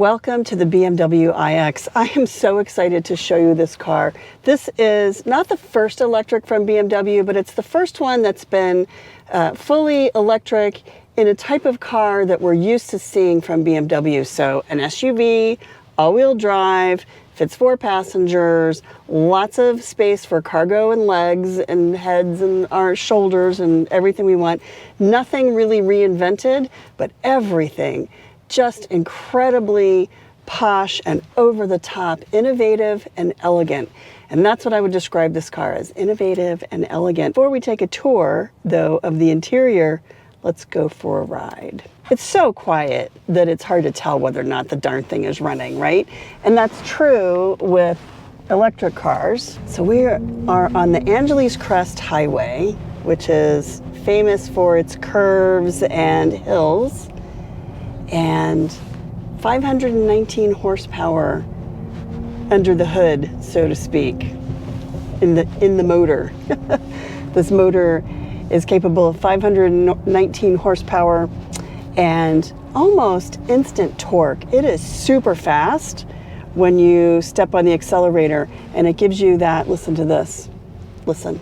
Welcome to the BMW iX. I am so excited to show you this car. This is not the first electric from BMW, but it's the first one that's been fully electric in a type of car that we're used to seeing from BMW. So an SUV, all-wheel drive, fits 4 passengers, lots of space for cargo and legs and heads and our shoulders and everything we want. Nothing really reinvented, but everything just incredibly posh and over the top, innovative and elegant. And that's what I would describe this car as, innovative and elegant. Before we take a tour, though, of the interior, let's go for a ride. It's so quiet that it's hard to tell whether or not the darn thing is running, right? And that's true with electric cars. So we are on the Angeles Crest Highway, which is famous for its curves and hills, and 519 horsepower under the hood, so to speak, in the motor. This motor is capable of 519 horsepower and almost instant torque. It is super fast when you step on the accelerator, and it gives you that, listen to this, listen.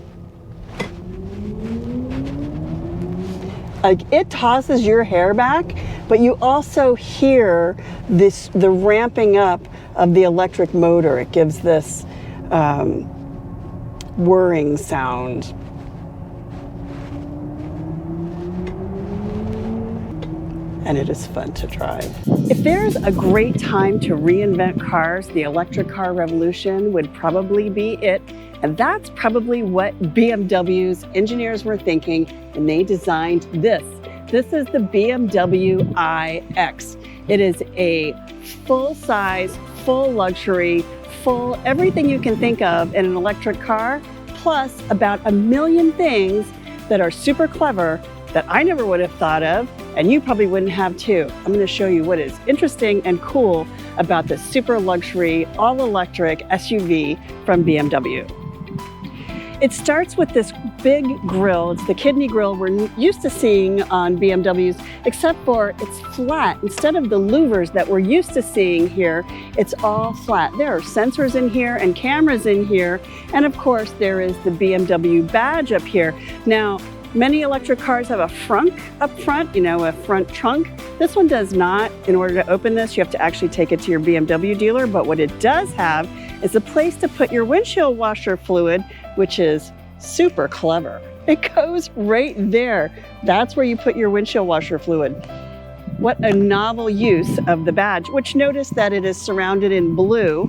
Like, it tosses your hair back, but you also hear the ramping up of the electric motor. It gives this whirring sound. And it is fun to drive. If there's a great time to reinvent cars, the electric car revolution would probably be it. And that's probably what BMW's engineers were thinking when they designed this. This is the BMW iX. It is a full-size, full luxury, full everything you can think of in an electric car, plus about a million things that are super clever that I never would have thought of, and you probably wouldn't have too. I'm going to show you what is interesting and cool about this super luxury, all-electric SUV from BMW. It starts with this big grille. It's the kidney grille we're used to seeing on BMWs, except for it's flat. Instead of the louvers that we're used to seeing here, it's all flat. There are sensors in here and cameras in here, and of course there is the BMW badge up here. Now, many electric cars have a frunk up front, a front trunk. This one does not. In order to open this, you have to actually take it to your BMW dealer, but what it does have is a place to put your windshield washer fluid, which is super clever. It goes right there. That's where you put your windshield washer fluid. What a novel use of the badge, which notice that it is surrounded in blue.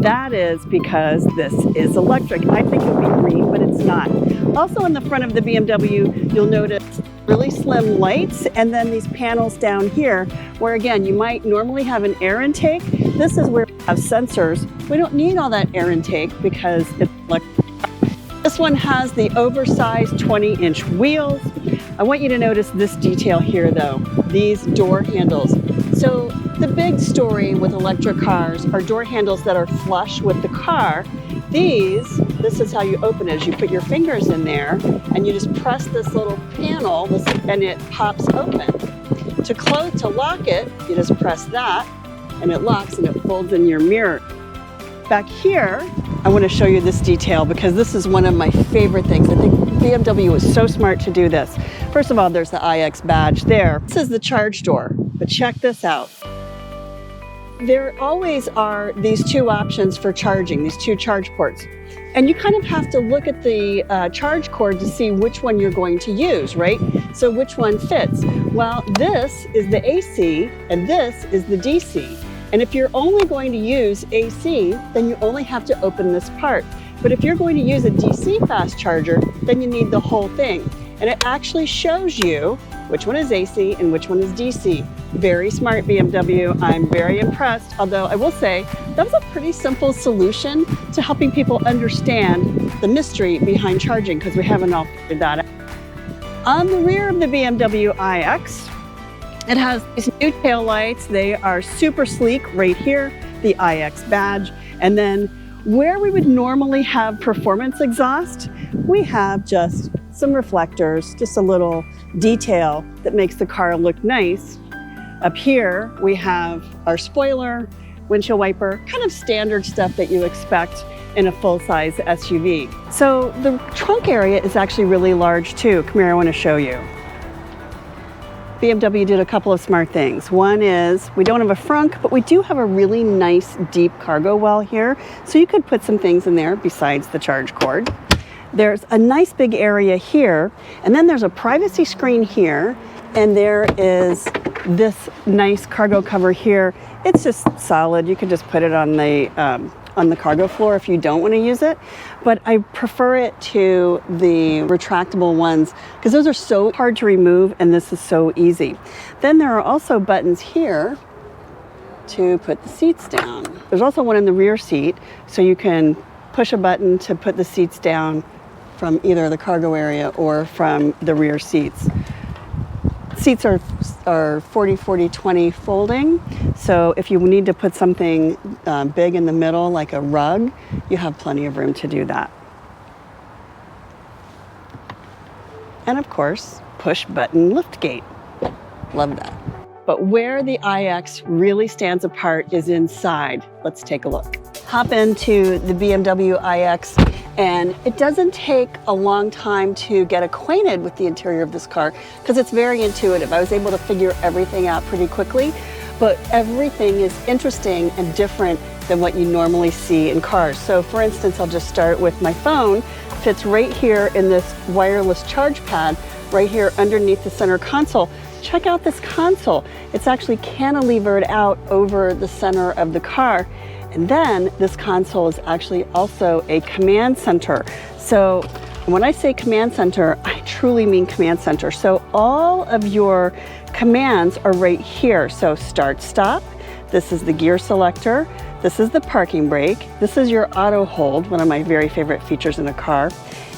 That is because this is electric. I think it would be green, but it's not. Also on the front of the BMW, you'll notice really slim lights, and then these panels down here, where again, you might normally have an air intake. This is where we have sensors. We don't need all that air intake because it's electric. This one has the oversized 20-inch wheels. I want you to notice this detail here though, these door handles. So the big story with electric cars are door handles that are flush with the car. This is how you open it, is you put your fingers in there and you just press this little panel and it pops open. To lock it, you just press that and it locks and it folds in your mirror. Back here, I want to show you this detail because this is one of my favorite things. I think BMW was so smart to do this. First of all, there's the iX badge there. This is the charge door, but check this out. There always are these two options for charging, these two charge ports. And you kind of have to look at the charge cord to see which one you're going to use, right? So which one fits? Well, this is the AC and this is the DC. And if you're only going to use AC, then you only have to open this part. But if you're going to use a DC fast charger, then you need the whole thing. And it actually shows you which one is AC and which one is DC. Very smart, BMW. I'm very impressed. Although I will say that was a pretty simple solution to helping people understand the mystery behind charging, because we haven't all figured that out. On the rear of the BMW iX, it has these new tail lights. They are super sleek right here, the iX badge. And then where we would normally have performance exhaust, we have just some reflectors, just a little detail that makes the car look nice. Up here, we have our spoiler, windshield wiper, kind of standard stuff that you expect in a full-size SUV. So the trunk area is actually really large too. Come here, I want to show you. BMW did a couple of smart things. One is we don't have a frunk, but we do have a really nice deep cargo well here. So you could put some things in there besides the charge cord. There's a nice big area here, and then there's a privacy screen here, and there is this nice cargo cover here. It's just solid. You can just put it on the cargo floor if you don't want to use it, but I prefer it to the retractable ones because those are so hard to remove and this is so easy. Then there are also buttons here to put the seats down. There's also one in the rear seat, so you can push a button to put the seats down from either the cargo area or from the rear seats. Seats are 40-40-20 folding, so if you need to put something big in the middle, like a rug, you have plenty of room to do that. And of course, push button lift gate. Love that. But where the iX really stands apart is inside. Let's take a look. Hop into the BMW iX, and it doesn't take a long time to get acquainted with the interior of this car because it's very intuitive. I was able to figure everything out pretty quickly, but everything is interesting and different than what you normally see in cars. So for instance, I'll just start with my phone. Fits right here in this wireless charge pad, right here underneath the center console. Check out this console. It's actually cantilevered out over the center of the car. And then this console is actually also a command center. So when I say command center, I truly mean command center. So all of your commands are right here. So start, stop. This is the gear selector. This is the parking brake. This is your auto hold, one of my very favorite features in a car.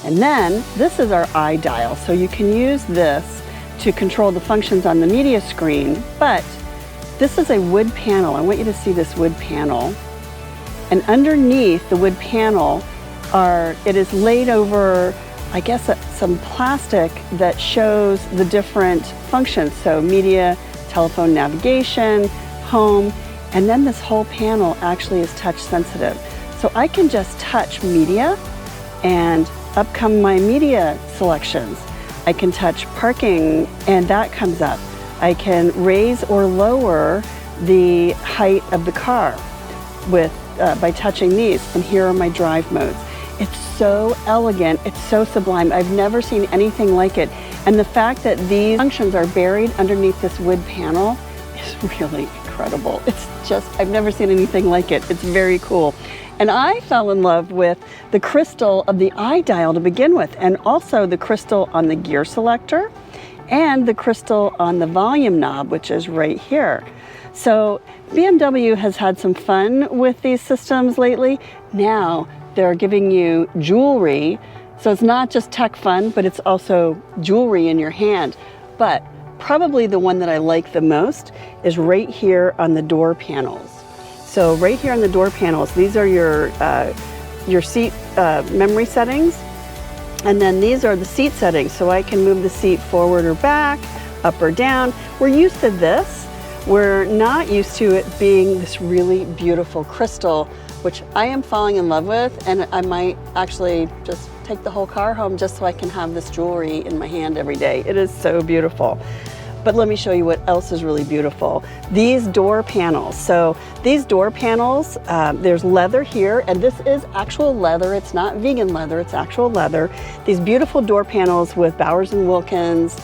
And then this is our iDial. So you can use this to control the functions on the media screen, but this is a wood panel. I want you to see this wood panel. And underneath the wood panel it is laid over, I guess, some plastic that shows the different functions. So media, telephone navigation, home, and then this whole panel actually is touch sensitive. So I can just touch media and up come my media selections. I can touch parking and that comes up. I can raise or lower the height of the car by touching these, and here are my drive modes. It's so elegant, it's so sublime. I've never seen anything like it. And the fact that these functions are buried underneath this wood panel is really incredible. It's just, I've never seen anything like it. It's very cool. And I fell in love with the crystal of the iDial to begin with, and also the crystal on the gear selector and the crystal on the volume knob, which is right here. So BMW has had some fun with these systems lately. Now they're giving you jewelry. So it's not just tech fun, but it's also jewelry in your hand. But probably the one that I like the most is right here on the door panels. So right here on the door panels, these are your seat memory settings. And then these are the seat settings. So I can move the seat forward or back, up or down. We're used to this. We're not used to it being this really beautiful crystal, which I am falling in love with, and I might actually just take the whole car home just so I can have this jewelry in my hand every day. It is so beautiful. But let me show you what else is really beautiful. These door panels. So these door panels, there's leather here, and this is actual leather. It's not vegan leather, it's actual leather. These beautiful door panels with Bowers & Wilkins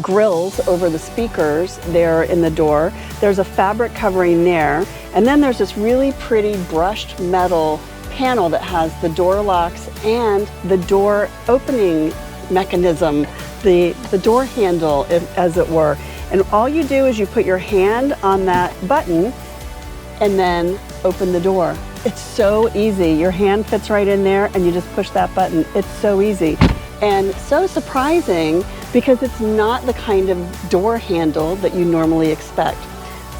grills over the speakers there in the door. There's a fabric covering there, and then there's this really pretty brushed metal panel that has the door locks and the door opening mechanism, the door handle, as it were. And all you do is you put your hand on that button and then open the door. It's so easy. Your hand fits right in there and you just push that button. It's so easy and so surprising because it's not the kind of door handle that you normally expect.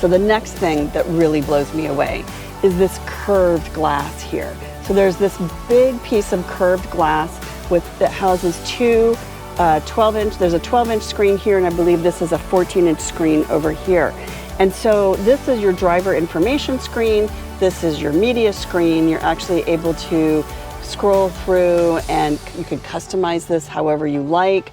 So the next thing that really blows me away is this curved glass here. So there's this big piece of curved glass that houses two 12-inch, there's a 12-inch screen here, and I believe this is a 14-inch screen over here. And so this is your driver information screen, this is your media screen. You're actually able to scroll through and you can customize this however you like.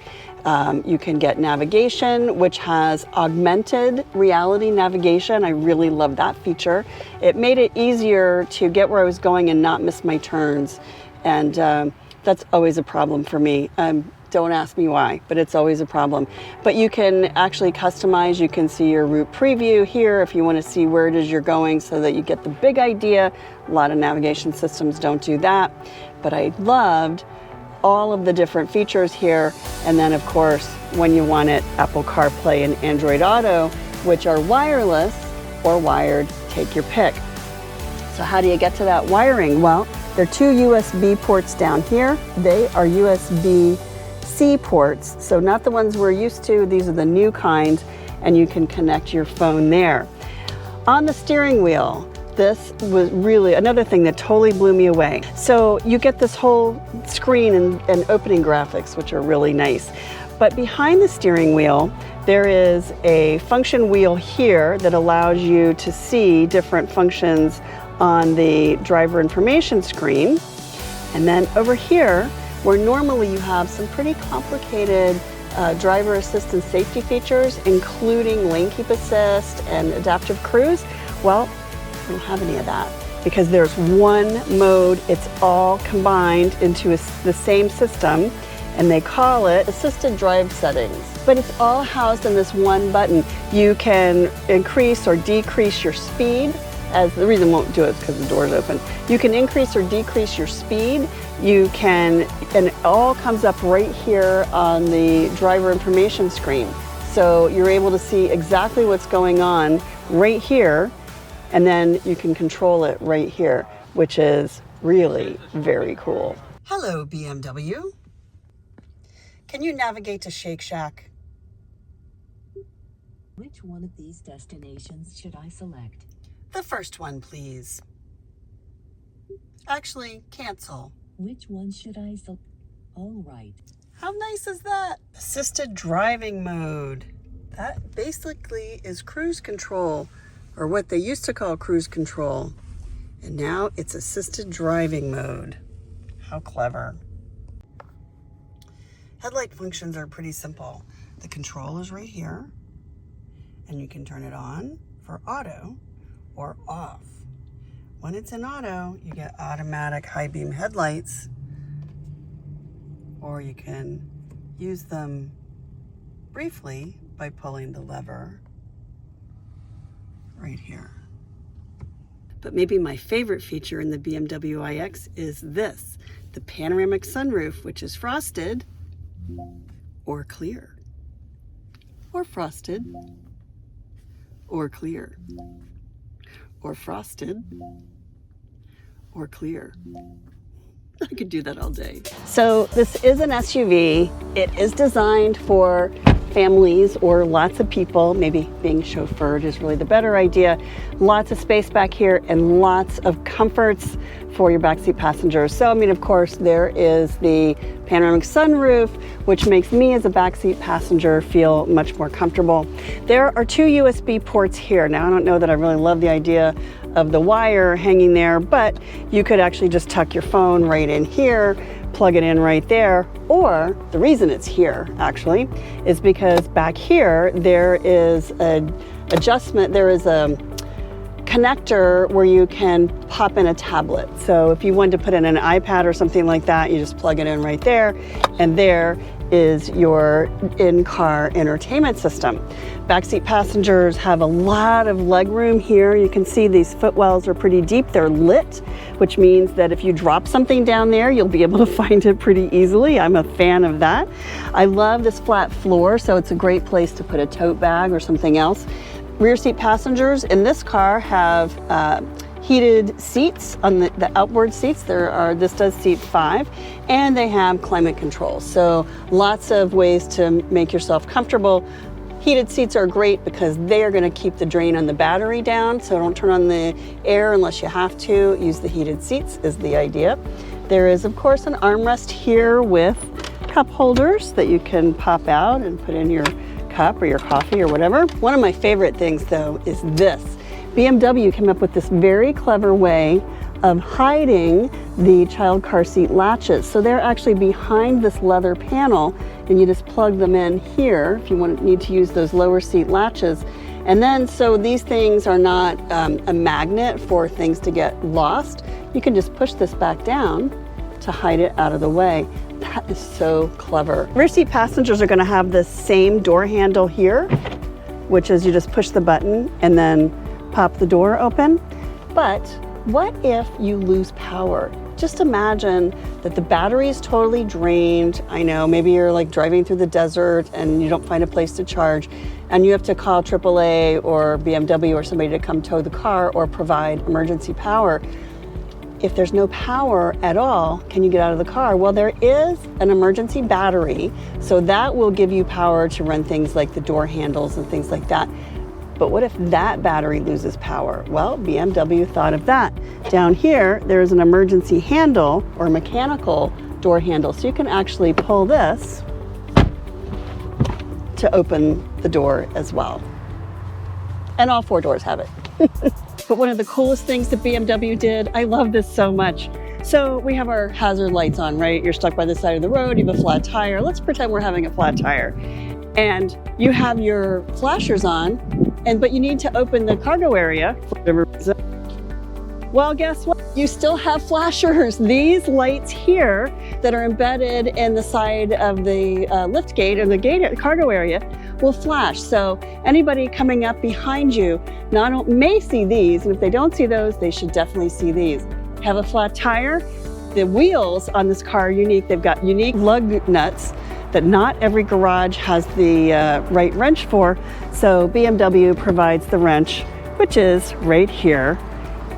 You can get navigation, which has augmented reality navigation. I really love that feature. It made it easier to get where I was going and not miss my turns. And that's always a problem for me. Don't ask me why, but it's always a problem. But you can actually customize. You can see your route preview here if you want to see where it is you're going so that you get the big idea. A lot of navigation systems don't do that, but I loved all of the different features here. And then of course, when you want it, Apple CarPlay and Android Auto, which are wireless or wired, take your pick. So how do you get to that wiring? Well, there are two USB ports down here. They are USB-C ports, so not the ones we're used to. These are the new kind, and you can connect your phone there. On the steering wheel, this was really another thing that totally blew me away. So you get this whole screen and opening graphics, which are really nice. But behind the steering wheel, there is a function wheel here that allows you to see different functions on the driver information screen. And then over here, where normally you have some pretty complicated driver assistance safety features, including lane keep assist and adaptive cruise, well, we don't have any of that because there's one mode. It's all combined into the same system, and they call it assisted drive settings. But it's all housed in this one button. You can increase or decrease your speed. As the reason won't do it is because the door's open. You can increase or decrease your speed. You can, and it all comes up right here on the driver information screen. So you're able to see exactly what's going on right here, and then you can control it right here, which is really very cool. Hello, BMW. Can you navigate to Shake Shack? Which one of these destinations should I select? The first one, please. Actually, cancel. Which one should I select? All right. How nice is that? Assisted driving mode. That basically is cruise control, or what they used to call cruise control. And now it's assisted driving mode. How clever. Headlight functions are pretty simple. The control is right here, and you can turn it on for auto or off. When it's in auto, you get automatic high beam headlights, or you can use them briefly by pulling the lever right here. But maybe my favorite feature in the BMW iX is this, the panoramic sunroof, which is frosted or clear, or frosted or clear, or frosted or clear. I could do that all day. So this is an SUV. It is designed for families or lots of people. Maybe being chauffeured is really the better idea. Lots of space back here and lots of comforts for your backseat passengers. So, I mean, of course, there is the panoramic sunroof, which makes me as a backseat passenger feel much more comfortable. There are two USB ports here. Now, I don't know that I really love the idea of the wire hanging there, but you could actually just tuck your phone right in here, plug it in right there, or the reason it's here actually is because back here there is an adjustment, there is a connector where you can pop in a tablet. So if you wanted to put in an iPad or something like that, you just plug it in right there, and there is your in-car entertainment system. Backseat passengers have a lot of legroom here. You can see these footwells are pretty deep. They're lit, which means that if you drop something down there, you'll be able to find it pretty easily. I'm a fan of that. I love this flat floor, so it's a great place to put a tote bag or something else. Rear seat passengers in this car have heated seats on the outboard seats. This does seat 5, and they have climate control. So lots of ways to make yourself comfortable. Heated seats are great because they are going to keep the drain on the battery down, so don't turn on the air unless you have to. Use the heated seats is the idea. There is, of course, an armrest here with cup holders that you can pop out and put in your cup or your coffee or whatever. One of my favorite things though is this. BMW came up with this very clever way of hiding the child car seat latches. So they're actually behind this leather panel, and you just plug them in here if you need to use those lower seat latches. And then, so these things are not a magnet for things to get lost. You can just push this back down to hide it out of the way. That is so clever. Rear seat passengers are going to have this same door handle here, which is you just push the button and then pop the door open. But what if you lose power? Just imagine that the battery is totally drained. I know, maybe you're like driving through the desert and you don't find a place to charge, and you have to call AAA or BMW or somebody to come tow the car or provide emergency power. If there's no power at all, can you get out of the car? Well, there is an emergency battery, so that will give you power to run things like the door handles and things like that. But what if that battery loses power? Well, BMW thought of that. Down here, there's an emergency handle or mechanical door handle. So you can actually pull this to open the door as well. And all four doors have it. But one of the coolest things that BMW did, I love this so much. So we have our hazard lights on, right? You're stuck by the side of the road, you have a flat tire. Let's pretend we're having a flat tire. And you have your flashers on, but you need to open the cargo area for whatever reason. Well, guess what? You still have flashers. These lights here that are embedded in the side of the lift gate or the gate cargo area will flash. So anybody coming up behind you may see these, and if they don't see those, they should definitely see these. Have a flat tire. The wheels on this car are unique. They've got unique lug nuts that not every garage has the right wrench for. So BMW provides the wrench, which is right here.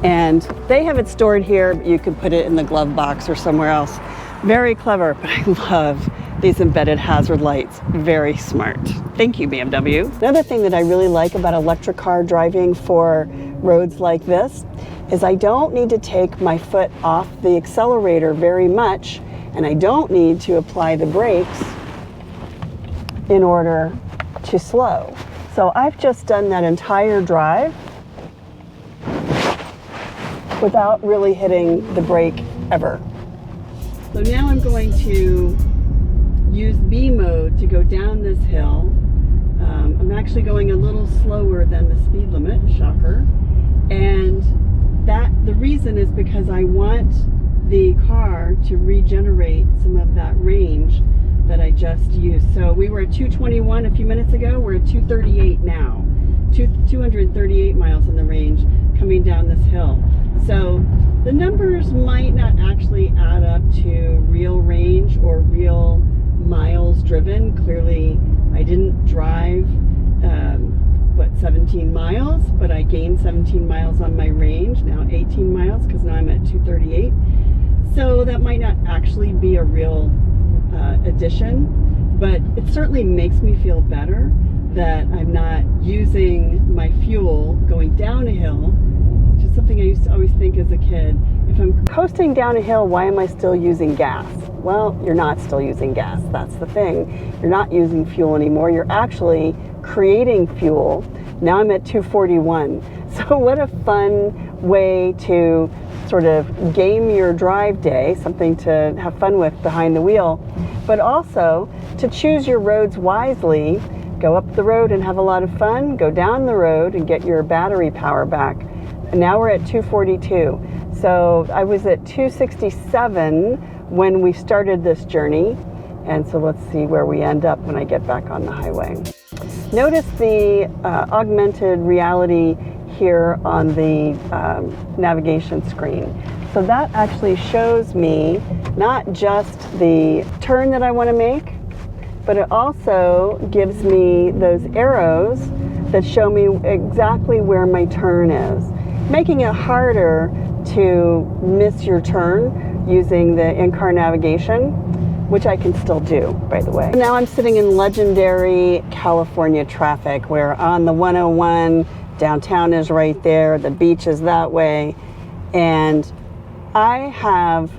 And they have it stored here, but you could put it in the glove box or somewhere else. Very clever, but I love these embedded hazard lights. Very smart. Thank you, BMW. Another thing that I really like about electric car driving for roads like this is I don't need to take my foot off the accelerator very much, and I don't need to apply the brakes in order to slow. So I've just done that entire drive without really hitting the brake ever. So now I'm going to use B mode to go down this hill. I'm actually going a little slower than the speed limit, shocker. And the reason is because I want the car to regenerate some of that range that I just used. So we were at 221 a few minutes ago, we're at 238 now. 238 miles in the range coming down this hill. So the numbers might not actually add up to real range or real miles driven. Clearly, I didn't drive 17 miles, but I gained 17 miles on my range, now 18 miles, because now I'm at 238. So that might not actually be a real addition, but it certainly makes me feel better that I'm not using my fuel going down a hill, which is something I used to always think as a kid. If I'm coasting down a hill, why am I still using gas? Well, you're not still using gas. That's the thing. You're not using fuel anymore. You're actually creating fuel. Now I'm at 241. So what a fun way to sort of game your drive day, something to have fun with behind the wheel, but also to choose your roads wisely. Go up the road and have a lot of fun, go down the road and get your battery power back. And now we're at 242. So I was at 267 when we started this journey. And so let's see where we end up when I get back on the highway. Notice the augmented reality here on the navigation screen. So that actually shows me not just the turn that I want to make, but it also gives me those arrows that show me exactly where my turn is, making it harder to miss your turn using the in-car navigation, which I can still do, by the way. Now I'm sitting in legendary California traffic, where on the 101, downtown is right there, the beach is that way, and I have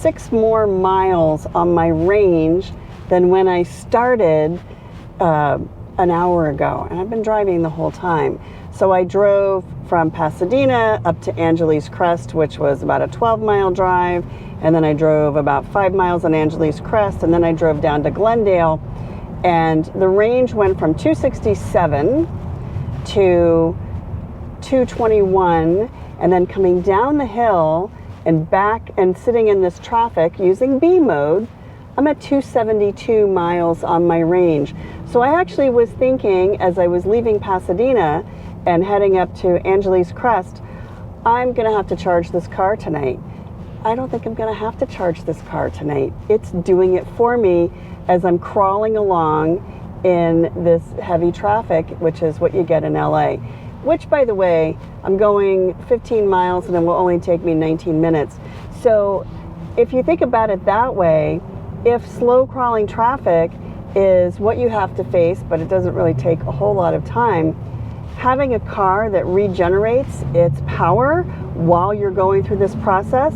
6 more miles on my range than when I started an hour ago, and I've been driving the whole time. So I drove from Pasadena up to Angeles Crest, which was about a 12-mile drive, and then I drove about 5 miles on Angeles Crest, and then I drove down to Glendale, and the range went from 267 to 221, and then coming down the hill and back and sitting in this traffic using B mode, I'm at 272 miles on my range. So I actually was thinking, as I was leaving Pasadena and heading up to Angeles Crest, I'm gonna have to charge this car tonight. I don't think I'm gonna have to charge this car tonight. It's doing it for me as I'm crawling along in this heavy traffic, which is what you get in LA. Which, by the way, I'm going 15 miles and it will only take me 19 minutes. So if you think about it that way, if slow crawling traffic is what you have to face, but it doesn't really take a whole lot of time, having a car that regenerates its power while you're going through this process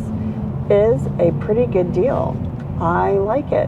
is a pretty good deal. I like it.